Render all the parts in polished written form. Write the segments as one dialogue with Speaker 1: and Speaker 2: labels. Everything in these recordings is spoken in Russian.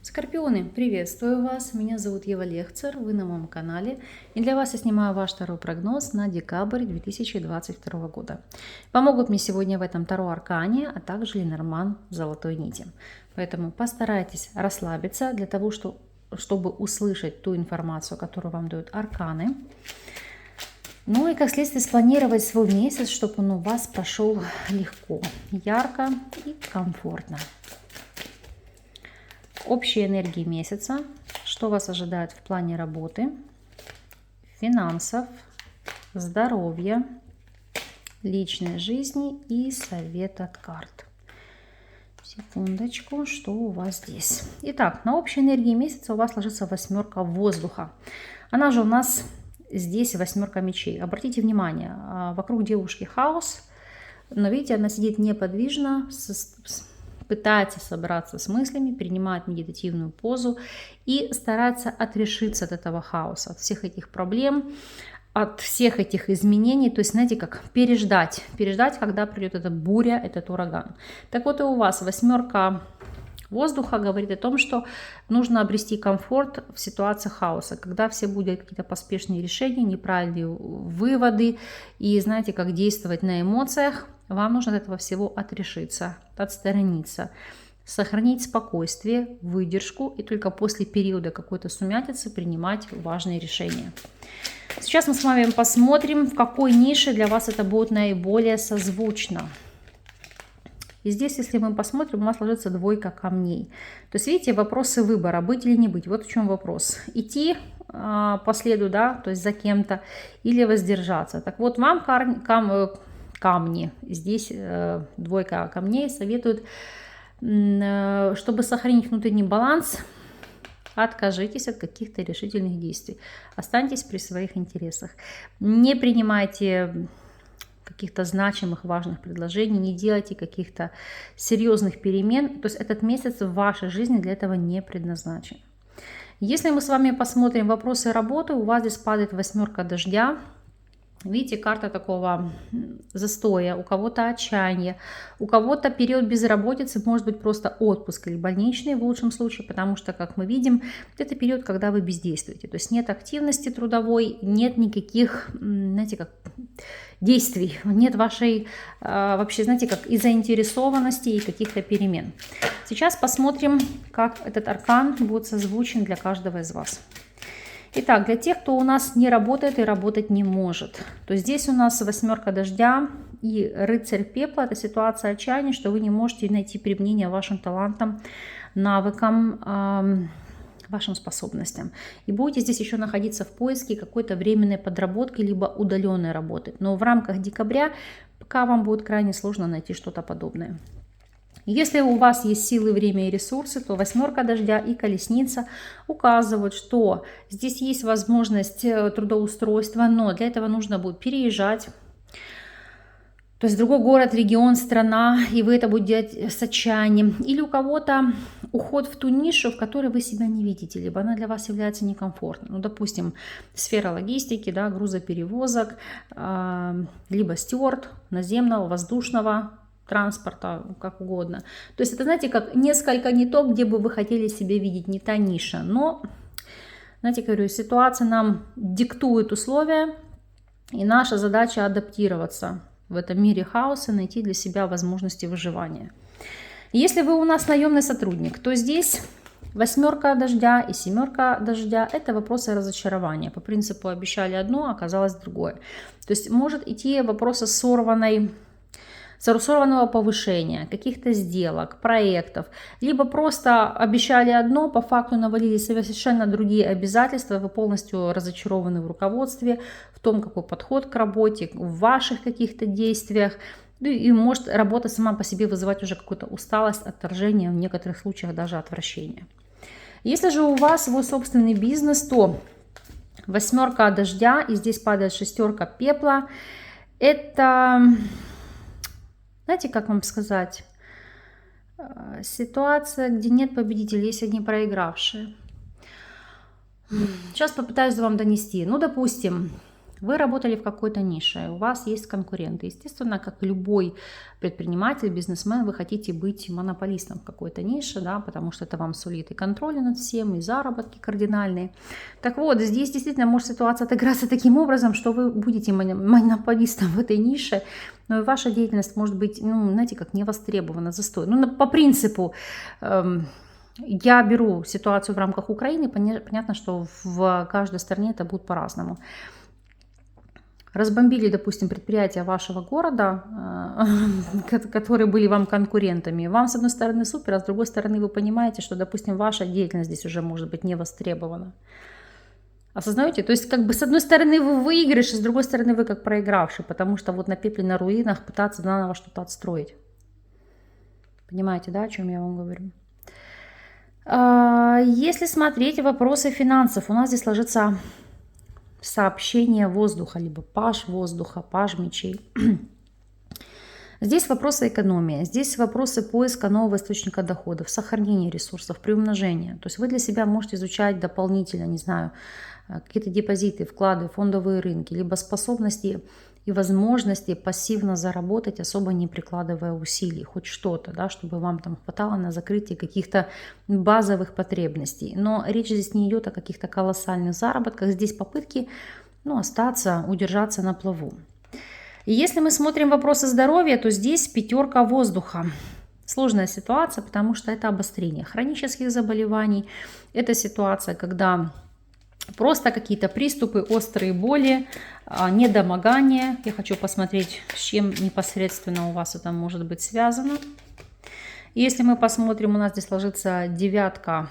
Speaker 1: Скорпионы, приветствую вас! Меня зовут Ева Лехцер, вы на моем канале. И для вас я снимаю ваш Таро прогноз на декабрь 2022 года. Помогут мне сегодня в этом Таро Аркане, а также Ленорман Золотой Нити. Поэтому постарайтесь расслабиться для того, чтобы услышать ту информацию, которую вам дают арканы. Ну и как следствие спланировать свой месяц, чтобы он у вас прошел легко, ярко и комфортно. Общие энергии месяца, что вас ожидает в плане работы, финансов, здоровья, личной жизни и совет от карт. Секундочку, что у вас здесь? Итак, на общей энергии месяца у вас ложится восьмерка воздуха. Она же у нас здесь восьмерка мечей. Обратите внимание, вокруг девушки хаос, но видите, она сидит неподвижно, пытается собраться с мыслями, принимает медитативную позу и старается отрешиться от этого хаоса, от всех этих проблем, от всех этих изменений. То есть, знаете, как переждать, когда придет эта буря, этот ураган. Так вот и у вас восьмерка воздуха говорит о том, что нужно обрести комфорт в ситуации хаоса, когда все будут какие-то поспешные решения, неправильные выводы и знаете, как действовать на эмоциях. Вам нужно от этого всего отрешиться, отсторониться, сохранить спокойствие, выдержку и только после периода какой-то сумятицы принимать важные решения. Сейчас мы с вами посмотрим, в какой нише для вас это будет наиболее созвучно. И здесь, если мы посмотрим, у вас ложится двойка камней. То есть, видите, вопросы выбора, быть или не быть. Вот в чем вопрос. Идти по следу, да, то есть за кем-то, или воздержаться. Так вот, вам камни, здесь двойка камней советуют, чтобы сохранить внутренний баланс, откажитесь от каких-то решительных действий. Останьтесь при своих интересах. Не принимайте каких-то значимых, важных предложений, не делайте каких-то серьезных перемен. То есть этот месяц в вашей жизни для этого не предназначен. Если мы с вами посмотрим вопросы работы, у вас здесь падает восьмерка дождя. Видите, карта такого застоя, у кого-то отчаяние, у кого-то период безработицы, может быть просто отпуск или больничный в лучшем случае, потому что, как мы видим, это период, когда вы бездействуете. То есть нет активности трудовой, нет никаких, знаете, как действий, нет вашей вообще, знаете, как и заинтересованности, и каких-то перемен. Сейчас посмотрим, как этот аркан будет созвучен для каждого из вас. Итак, для тех, кто у нас не работает и работать не может, то здесь у нас восьмерка дождя и рыцарь пепла. Это ситуация отчаяния, что вы не можете найти применение вашим талантам, навыкам, вашим способностям. И будете здесь еще находиться в поиске какой-то временной подработки, либо удаленной работы. Но в рамках декабря пока вам будет крайне сложно найти что-то подобное. Если у вас есть силы, время и ресурсы, то восьмерка дождя и колесница указывают, что здесь есть возможность трудоустройства, но для этого нужно будет переезжать. То есть другой город, регион, страна, и вы это будете делать с отчаянием. Или у кого-то уход в ту нишу, в которой вы себя не видите, либо она для вас является некомфортной. Ну, допустим, сфера логистики, да, грузоперевозок, либо стюард наземного, воздушного транспорта, как угодно. То есть это, знаете, как несколько не то, где бы вы хотели себя видеть, не та ниша. Но, знаете, говорю, ситуация нам диктует условия, и наша задача адаптироваться в этом мире хаоса, найти для себя возможности выживания. Если вы у нас наемный сотрудник, то здесь восьмерка дождя и семерка дождя – это вопросы разочарования. По принципу обещали одно, оказалось другое. То есть может идти вопросы сорванного повышения, каких-то сделок, проектов, либо просто обещали одно, по факту навалили совершенно другие обязательства, вы полностью разочарованы в руководстве, в том, какой подход к работе, в ваших каких-то действиях, и может работа сама по себе вызывать уже какую-то усталость, отторжение, в некоторых случаях даже отвращение. Если же у вас свой собственный бизнес, то восьмерка дождя, и здесь падает шестерка пепла, это... Знаете, как вам сказать? Ситуация, где нет победителей, есть одни проигравшие. Сейчас попытаюсь вам донести. Ну, допустим, Вы работали в какой-то нише, у вас есть конкуренты. Естественно, как любой предприниматель, бизнесмен, вы хотите быть монополистом в какой-то нише, да, потому что это вам сулит и контроль над всем, и заработки кардинальные. Так вот, здесь действительно может ситуация отыграться таким образом, что вы будете монополистом в этой нише, но и ваша деятельность может быть, ну, знаете, как не востребована, застой. Ну, по принципу, я беру ситуацию в рамках Украины, понятно, что в каждой стране это будет по-разному. Разбомбили, допустим, предприятия вашего города, которые были вам конкурентами. Вам, с одной стороны, супер, а с другой стороны, вы понимаете, что, допустим, ваша деятельность здесь уже может быть не востребована. Осознаете? То есть, как бы, с одной стороны, вы выигрыш, а с другой стороны, вы как проигравший, потому что вот на пепле, на руинах пытаться заново что-то отстроить. Понимаете, да, о чем я вам говорю? Если смотреть вопросы финансов, у нас здесь ложится сообщение воздуха, либо паж воздуха, паж мечей. Здесь вопросы экономии, здесь вопросы поиска нового источника доходов, сохранения ресурсов, приумножения. То есть вы для себя можете изучать дополнительно, не знаю, какие-то депозиты, вклады, фондовые рынки, либо способности и возможности пассивно заработать, особо не прикладывая усилий, хоть что-то, да, чтобы вам там хватало на закрытие каких-то базовых потребностей. Но речь здесь не идет о каких-то колоссальных заработках, здесь попытки, ну, остаться, удержаться на плаву. И если мы смотрим вопросы здоровья, то здесь пятерка воздуха. Сложная ситуация, потому что это обострение хронических заболеваний, это ситуация, когда просто какие-то приступы, острые боли, недомогание. Я хочу посмотреть, с чем непосредственно у вас это может быть связано. Если мы посмотрим, у нас здесь ложится девятка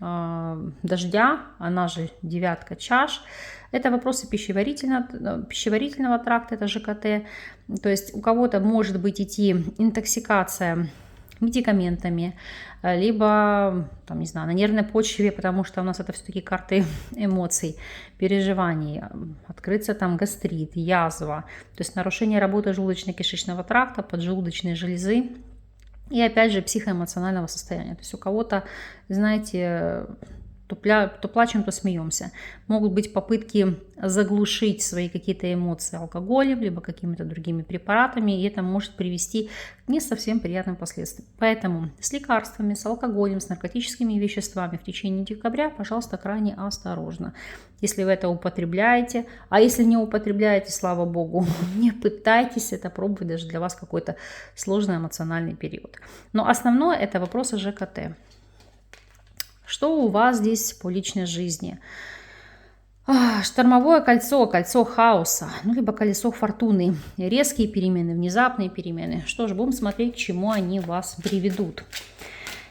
Speaker 1: дождя, она же девятка чаш. Это вопросы пищеварительного тракта, это ЖКТ. То есть у кого-то может быть идти интоксикация медикаментами, либо, там, не знаю, на нервной почве, потому что у нас это все-таки карты эмоций, переживаний, открыться там гастрит, язва, то есть нарушение работы желудочно-кишечного тракта, поджелудочной железы и опять же психоэмоционального состояния. То есть у кого-то, знаете, то плачем, то смеемся. Могут быть попытки заглушить свои какие-то эмоции алкоголем, либо какими-то другими препаратами, и это может привести к не совсем приятным последствиям. Поэтому с лекарствами, с алкоголем, с наркотическими веществами в течение декабря, пожалуйста, крайне осторожно. Если вы это употребляете, а если не употребляете, слава богу, не пытайтесь это пробовать даже для вас какой-то сложный эмоциональный период. Но основное это вопросы ЖКТ. Что у вас здесь по личной жизни? Штормовое кольцо, кольцо хаоса, ну, либо колесо фортуны. Резкие перемены, внезапные перемены. Что ж, будем смотреть, к чему они вас приведут.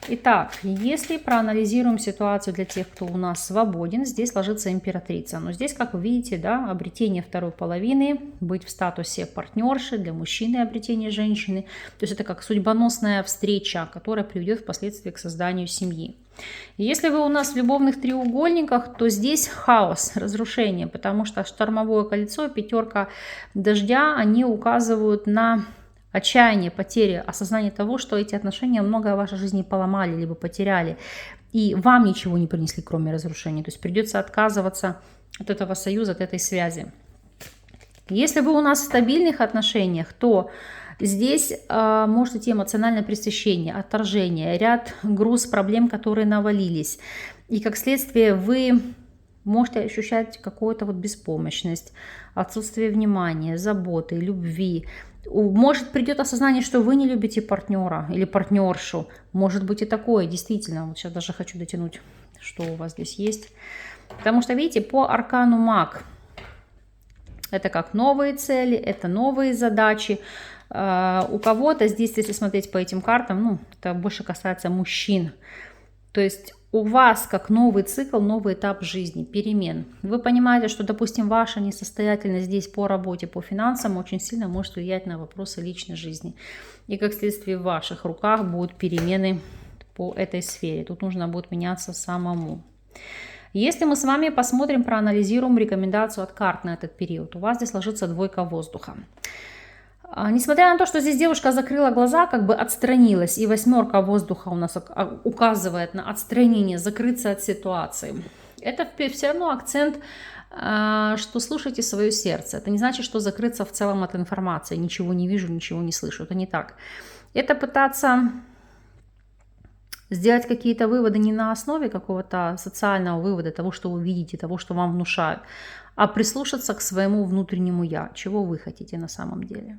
Speaker 1: Итак, если проанализируем ситуацию для тех, кто у нас свободен, здесь ложится императрица. Но здесь, как вы видите, да, обретение второй половины, быть в статусе партнерши, для мужчины обретение женщины. То есть это как судьбоносная встреча, которая приведет впоследствии к созданию семьи. Если вы у нас в любовных треугольниках, то здесь хаос, разрушение, потому что штормовое кольцо, пятерка дождя, они указывают на отчаяние, потери, осознание того, что эти отношения многое в вашей жизни поломали, либо потеряли, и вам ничего не принесли, кроме разрушения. То есть придется отказываться от этого союза, от этой связи. Если вы у нас в стабильных отношениях, то здесь может идти эмоциональное пресыщение, отторжение, ряд груз проблем, которые навалились. И как следствие вы можете ощущать какую-то вот беспомощность, отсутствие внимания, заботы, любви. Может придет осознание, что вы не любите партнера или партнершу. Может быть и такое, действительно. Вот сейчас даже хочу дотянуть, что у вас здесь есть. Потому что, видите, по аркану маг это как новые цели, это новые задачи. У кого-то здесь, если смотреть по этим картам, ну, это больше касается мужчин. То есть у вас как новый цикл, новый этап жизни, перемен. Вы понимаете, что, допустим, ваша несостоятельность здесь по работе, по финансам очень сильно может влиять на вопросы личной жизни. И как следствие в ваших руках будут перемены по этой сфере. Тут нужно будет меняться самому. Если мы с вами посмотрим, проанализируем рекомендацию от карт на этот период, у вас здесь ложится двойка воздуха. Несмотря на то, что здесь девушка закрыла глаза, как бы отстранилась, и восьмерка воздуха у нас указывает на отстранение, закрыться от ситуации. Это все равно акцент что слушайте свое сердце. Это не значит, что закрыться в целом от информации. Ничего не вижу, ничего не слышу. Это не так. Это пытаться сделать какие-то выводы не на основе какого-то социального вывода, того, что вы видите, того, что вам внушают, а прислушаться к своему внутреннему «я», чего вы хотите на самом деле.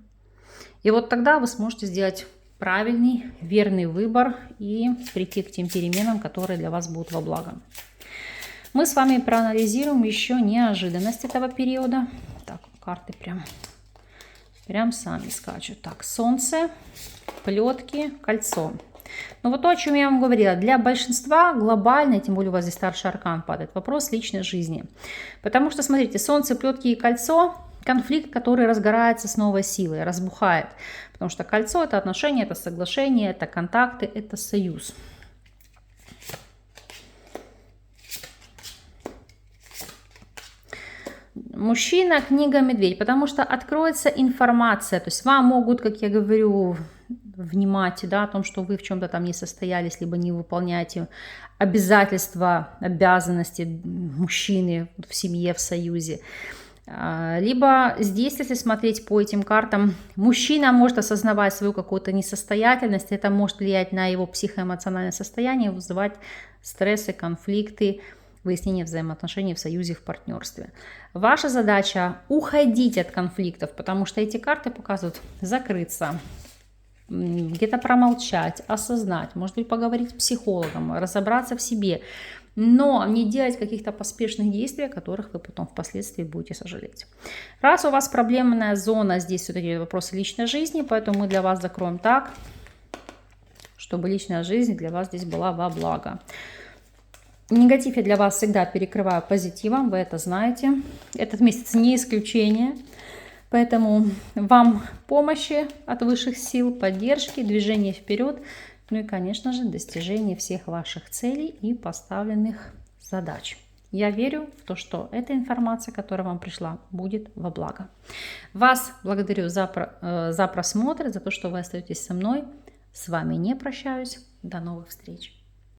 Speaker 1: И вот тогда вы сможете сделать правильный, верный выбор и прийти к тем переменам, которые для вас будут во благо. Мы с вами проанализируем еще неожиданность этого периода. Так, карты прям сами скачут. Так, Солнце, плетки, кольцо. Ну вот то, о чем я вам говорила, для большинства глобально, тем более у вас здесь старший аркан падает, вопрос личной жизни. Потому что, смотрите, Солнце, плетки и кольцо – конфликт, который разгорается с новой силой, разбухает. Потому что кольцо – это отношения, это соглашение, это контакты, это союз. Мужчина, книга, медведь, потому что откроется информация, то есть вам могут, как я говорю, внимать, да, о том, что вы в чем-то там не состоялись, либо не выполняете обязательства, обязанности мужчины в семье, в союзе. Либо здесь, если смотреть по этим картам, мужчина может осознавать свою какую-то несостоятельность, это может влиять на его психоэмоциональное состояние, вызывать стрессы, конфликты, выяснение взаимоотношений в союзе, в партнерстве. Ваша задача уходить от конфликтов, потому что эти карты показывают закрыться, где-то промолчать, осознать, может быть, поговорить с психологом, разобраться в себе, но не делать каких-то поспешных действий, о которых вы потом впоследствии будете сожалеть. Раз у вас проблемная зона, здесь все-таки вопросы личной жизни, поэтому мы для вас закроем так, чтобы личная жизнь для вас здесь была во благо. Негатив я для вас всегда перекрываю позитивом, вы это знаете. Этот месяц не исключение. Поэтому вам помощи от высших сил, поддержки, движения вперед. Ну и, конечно же, достижение всех ваших целей и поставленных задач. Я верю в то, что эта информация, которая вам пришла, будет во благо. Вас благодарю за просмотр, за то, что вы остаетесь со мной. С вами не прощаюсь. До новых встреч.